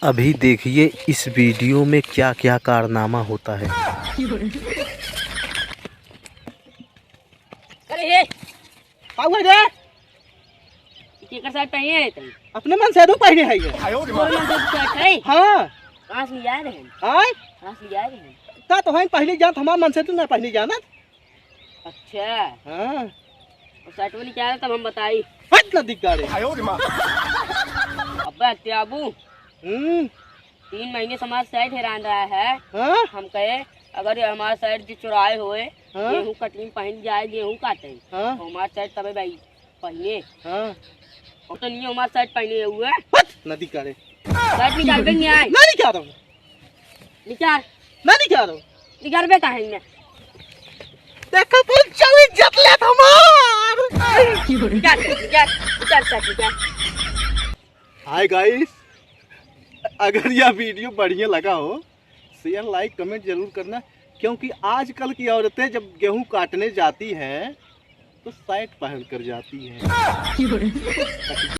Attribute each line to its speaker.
Speaker 1: अभी देखिए इस वीडियो में क्या क्या कारनामा होता है।
Speaker 2: अरे ये
Speaker 3: हुआ रे?
Speaker 2: केकर साथ पहने है तुम?
Speaker 3: अपने मन से दो पहने है ये।
Speaker 2: तोर मन से शर्ट है?
Speaker 3: हाँ
Speaker 2: कहाँ से लिया रहे हैं?
Speaker 3: हाय
Speaker 2: कहाँ से लिया रहे हैं?
Speaker 3: ता तो है पहले जान हमार मन से तू ना पहले जाना।
Speaker 2: अच्छा
Speaker 3: हाँ
Speaker 2: और शर्ट वाली क्या है तब हम बताई।
Speaker 3: हट ना दिख गाड़े।
Speaker 2: अब्बे त्याबू 3 महीने से हमारा साइड हैरान रहा है।
Speaker 3: हाँ
Speaker 2: हम कहे अगर हमारा साइड जो चुराए हुए
Speaker 3: हाँ?
Speaker 2: गेहूँ कटनी पहन जाए गेहूं काटे
Speaker 3: हाँ
Speaker 2: तो हमारा साइड तबे भाई पहने
Speaker 3: हाँ
Speaker 2: और तो नहीं हमारा साइड पहने हुए
Speaker 3: हट ना दिख गाड़े।
Speaker 2: साइड निकाल के नहीं आए
Speaker 3: ना निकाल रहा हूँ
Speaker 2: निकाल
Speaker 3: ना निकाल रहा हूँ।
Speaker 2: निकाल बे कहेंगे
Speaker 3: देखो पुल चली जतले हमार।
Speaker 2: निकाल निकाल निकाल साइड निकाल।
Speaker 3: हाय गाइस, अगर यह वीडियो बढ़िया लगा हो शेयर लाइक कमेंट जरूर करना, क्योंकि आजकल की औरतें जब गेहूं काटने जाती हैं तो शर्ट पहन कर जाती हैं।